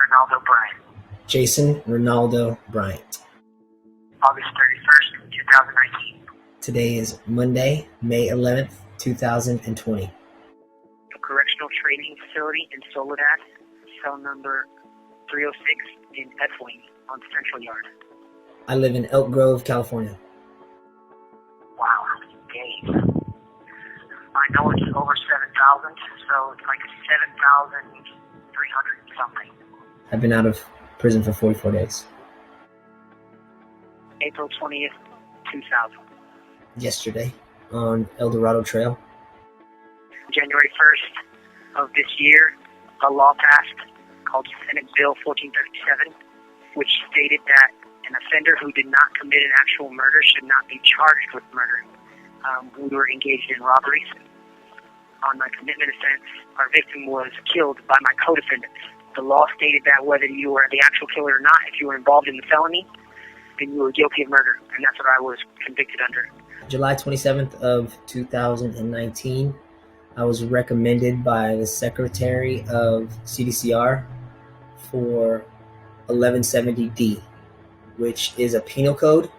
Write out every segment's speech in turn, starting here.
Ronaldo Bryant. Jason Ronaldo Bryant. August 31st, 2019. Today is Monday, May 11th, 2020. Correctional Training Facility in Soledad, cell number 306 in F-Wing on Central Yard. I live in Elk Grove, California. Wow, how many days? I know it's over 7,000, so it's like 7,300 something. I've been out of prison for 44 days. April 20th, 2000. Yesterday on El Dorado Trail. January 1st of this year, a law passed called Senate Bill 1437, which stated that an offender who did not commit an actual murder should not be charged with murder. We were engaged in robberies. On my commitment offense, our victim was killed by my co-defendants. The law stated that whether you were the actual killer or not, if you were involved in the felony, then you were guilty of murder, and that's what I was convicted under. July 27th of 2019, I was recommended by the Secretary of CDCR for 1170D, which is a penal code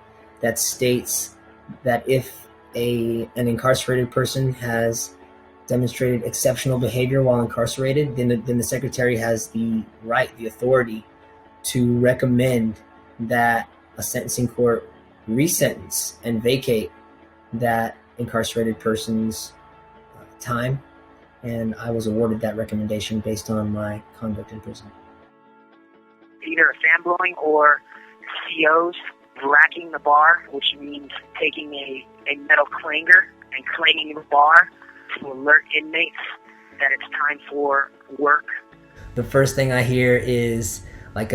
that states that if an incarcerated person has demonstrated exceptional behavior while incarcerated, then the Secretary has the right, the authority to recommend that a sentencing court resentence and vacate that incarcerated person's time, and I was awarded that recommendation based on my conduct in prison. Either a fan blowing or COs racking the bar, which means taking a metal clanger and clanging the bar to alert inmates that it's time for work. The first thing I hear is like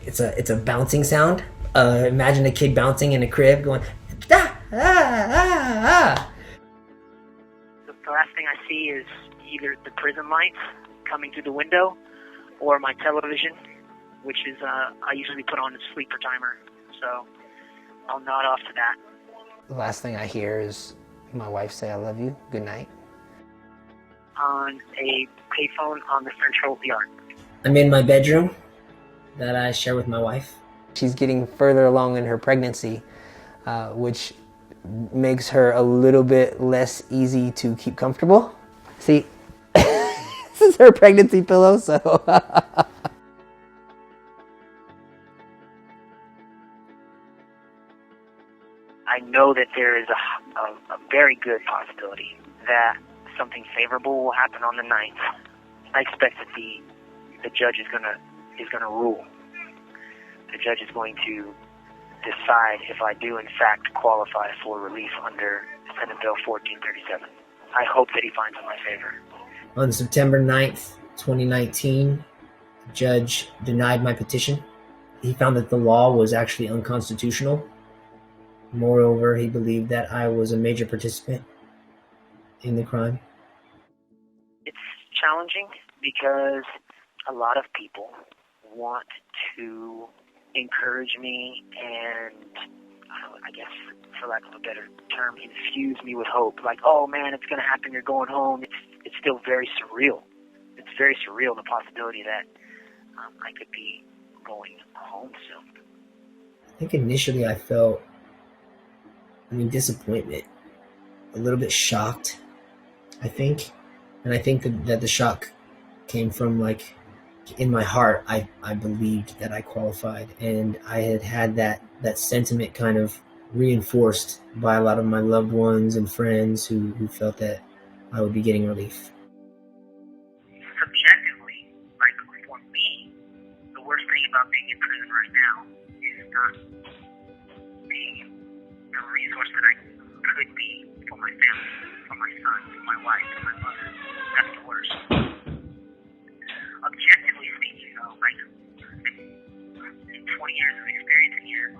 it's a bouncing sound. Imagine a kid bouncing in a crib going, ah, ah, ah, ah. The last thing I see is either the prison lights coming through the window or my television, which is I usually put on a sleeper timer, so I'll nod off to that. The last thing I hear is my wife say, "I love you, good night." On a payphone on the Central Yard. I'm in my bedroom that I share with my wife. She's getting further along in her pregnancy, which makes her a little bit less easy to keep comfortable. See, this is her pregnancy pillow, so. I know that there is a very good possibility that something favorable will happen on the 9th. I expect that the judge is gonna rule. The judge is going to decide if I do in fact qualify for relief under Senate Bill 1437. I hope that he finds in my favor. On September 9th, 2019, the judge denied my petition. He found that the law was actually unconstitutional. Moreover, he believed that I was a major participant in the crime. It's challenging because a lot of people want to encourage me and, I guess, for lack of a better term, infuse me with hope. Like, oh man, it's going to happen, you're going home. It's still very surreal. It's very surreal, the possibility that I could be going home soon. I think initially I felt, disappointment, a little bit shocked, I think. And I think that the shock came from, like, in my heart, I believed that I qualified, and I had that sentiment kind of reinforced by a lot of my loved ones and friends who felt that I would be getting relief. Subjectively, like for me, the worst thing about being in prison right now is not being the resource that I could be for my family, for my son, for my wife, for my mother. That's the worst. Objectively speaking, though, like in 20 years of experience here,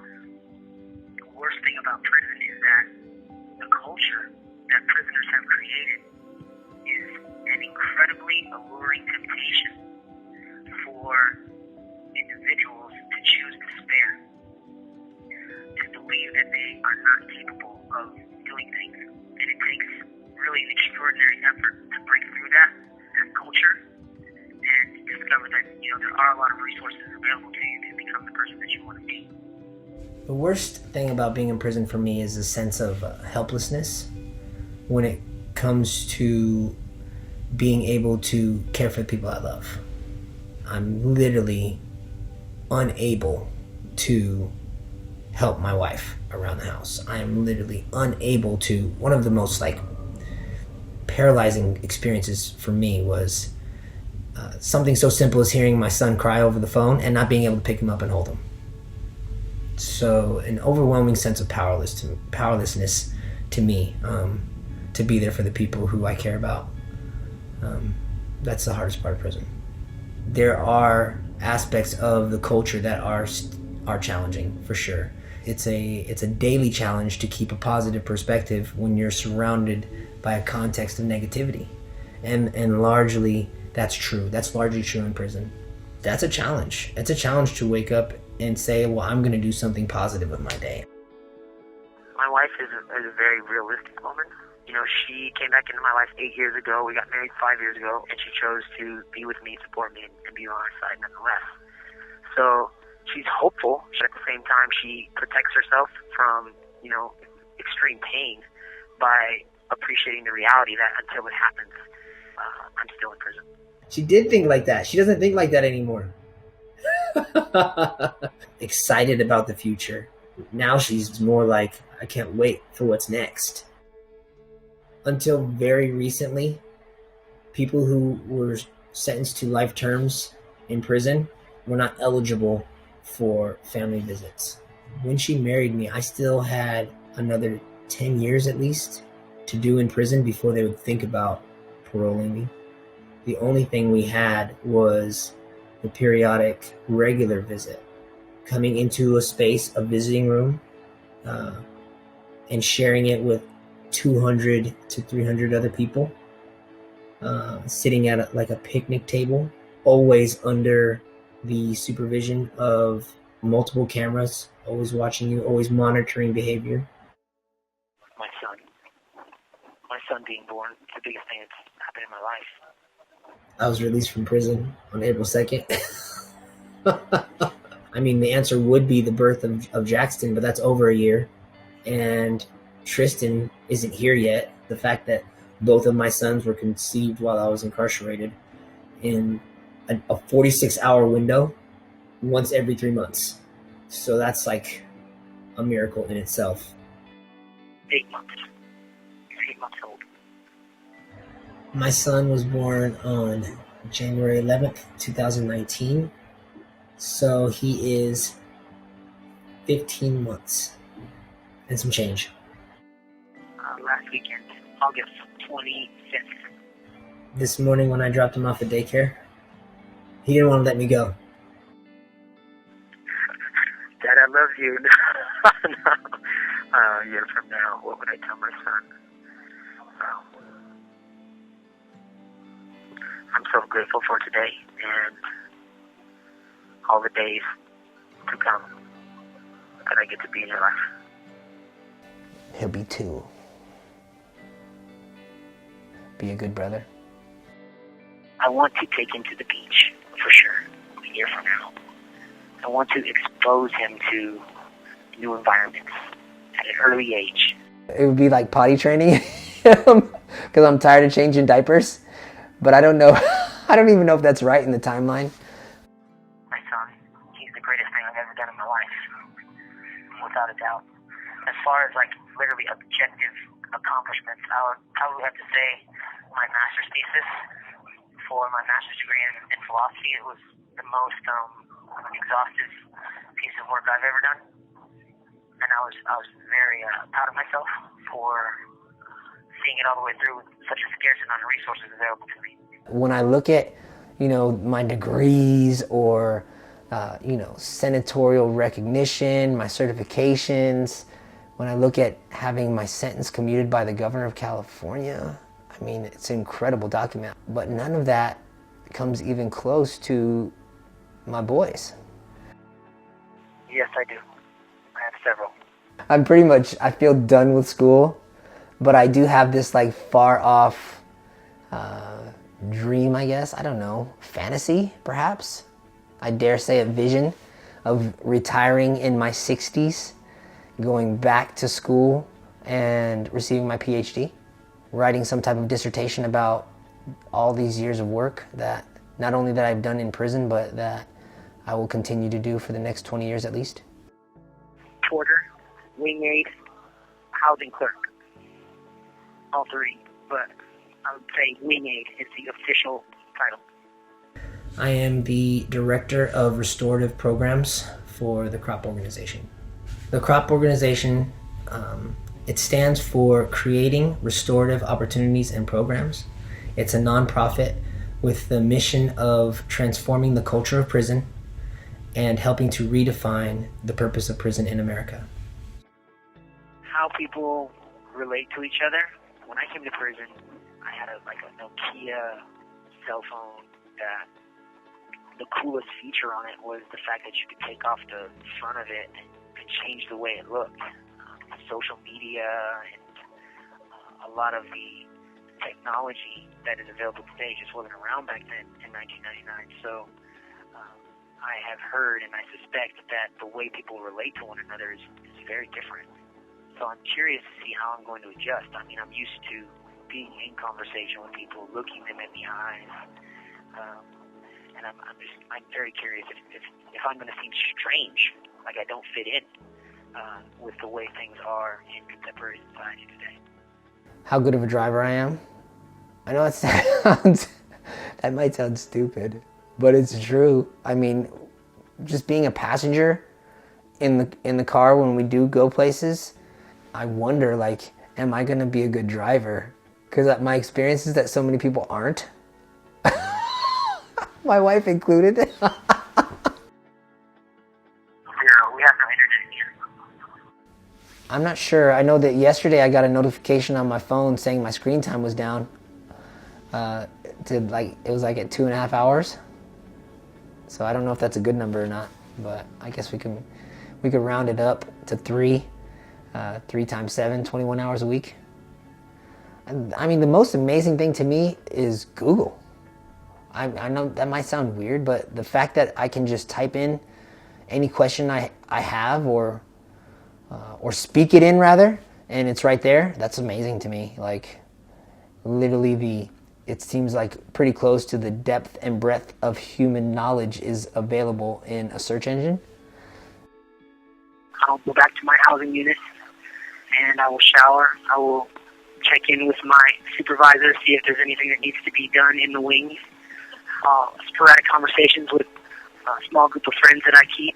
the worst thing about prison is that the culture that prisoners have created is an incredibly alluring temptation for individuals to choose despair, to believe that they are not capable of doing things, and it takes really an extraordinary effort to break through that culture and just discover that, there are a lot of resources available to you to become the person that you want to be. The worst thing about being in prison for me is a sense of helplessness when it comes to being able to care for the people I love. I'm literally unable to help my wife around the house. I am literally unable to. One of the most paralyzing experiences for me was something so simple as hearing my son cry over the phone and not being able to pick him up and hold him. So an overwhelming sense of powerlessness to me, to be there for the people who I care about. That's the hardest part of prison. There are aspects of the culture that are challenging, for sure. It's a daily challenge to keep a positive perspective when you're surrounded by a context of negativity, and largely that's true. That's largely true in prison. That's a challenge. It's a challenge to wake up and say, well, I'm going to do something positive with my day. My wife is a very realistic woman. She came back into my life 8 years ago. We got married 5 years ago, and she chose to be with me, support me, and be on our side nonetheless. So she's hopeful. At the same time, she protects herself from, extreme pain by appreciating the reality that until it happens, I'm still in prison. She did think like that. She doesn't think like that anymore. Excited about the future. Now she's more like, I can't wait for what's next. Until very recently, people who were sentenced to life terms in prison were not eligible for family visits. When she married me, I still had another 10 years at least to do in prison before they would think about paroling me. The only thing we had was the periodic regular visit, coming into a space, a visiting room, and sharing it with 200 to 300 other people, sitting at a picnic table, always under the supervision of multiple cameras, always watching you, always monitoring behavior. My son being born, it's the biggest thing that's happened in my life. I was released from prison on April 2nd. I mean, the answer would be the birth of Jackson, but that's over a year. And Tristan isn't here yet. The fact that both of my sons were conceived while I was incarcerated in a 46-hour window once every 3 months. So that's like a miracle in itself. 8 months. 8 months old. My son was born on January 11th, 2019. So he is 15 months and some change. Last weekend, August 25th. This morning when I dropped him off at daycare, he didn't want to let me go. Dad, I love you. No. A year from now, what would I tell my son? I'm so grateful for today and all the days to come that I get to be in your life. He'll be 2. Be a good brother. I want to take him to the beach, for sure, a year from now. I want to expose him to new environments at an early age. It would be like potty training, because I'm tired of changing diapers. But I don't know. I don't even know if that's right in the timeline. My son, he's the greatest thing I've ever done in my life, without a doubt. As far as literally objective accomplishments, I would probably have to say my master's thesis for my master's degree in philosophy. It was the most exhaustive piece of work I've ever done, and I was very proud of myself for seeing it all the way through with such a scarce amount of resources available to me. When I look at, my degrees or, senatorial recognition, my certifications, when I look at having my sentence commuted by the governor of California, I mean, it's an incredible document. But none of that comes even close to my boys. Yes, I do. I have several. I feel done with school, but I do have this far off dream, I guess, I don't know, fantasy, perhaps? I dare say a vision of retiring in my 60s, going back to school and receiving my PhD, writing some type of dissertation about all these years of work that not only that I've done in prison, but that I will continue to do for the next 20 years at least. Porter, wing aide, housing clerk. All three, but I would say wing aide is the official title. I am the Director of Restorative Programs for the CROP organization. The CROP organization, it stands for Creating Restorative Opportunities and Programs. It's a nonprofit with the mission of transforming the culture of prison and helping to redefine the purpose of prison in America. How people relate to each other. When I came to prison, I had a Nokia cell phone that the coolest feature on it was the fact that you could take off the front of it and change the way it looked. Social media and a lot of the technology that is available today just wasn't around back then in 1999. So I have heard and I suspect that the way people relate to one another is very different. So I'm curious to see how I'm going to adjust. I mean, I'm used to being in conversation with people, looking them in the eyes. And I'm very curious if I'm going to seem strange, like I don't fit in with the way things are in contemporary society today. How good of a driver I am? I know that might sound stupid, but it's true. I mean, just being a passenger in the car when we do go places, I wonder, like, am I going to be a good driver? Because my experience is that so many people aren't. My wife included. Zero. We have no internet here. I'm not sure. I know that yesterday I got a notification on my phone saying my screen time was down. It was like at 2.5 hours. So I don't know if that's a good number or not, but I guess we could round it up to 3. 3 times 7, 21 hours a week. I mean, the most amazing thing to me is Google. I know that might sound weird, but the fact that I can just type in any question I have or speak it in rather, and it's right there, that's amazing to me. Like, literally it seems like pretty close to the depth and breadth of human knowledge is available in a search engine. I'll go back to my housing unit and I will shower. I will check in with my supervisor, see if there's anything that needs to be done in the wing. Sporadic conversations with a small group of friends that I keep,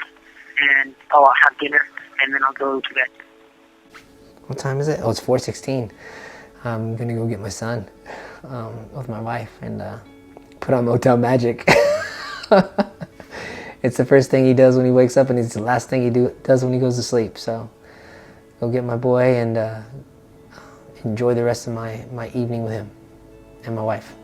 and I'll have dinner, and then I'll go to bed. What time is it? Oh, it's 4:16. I'm gonna go get my son with my wife and put on Motel Magic. It's the first thing he does when he wakes up, and it's the last thing he does when he goes to sleep. So go get my boy and enjoy the rest of my evening with him and my wife.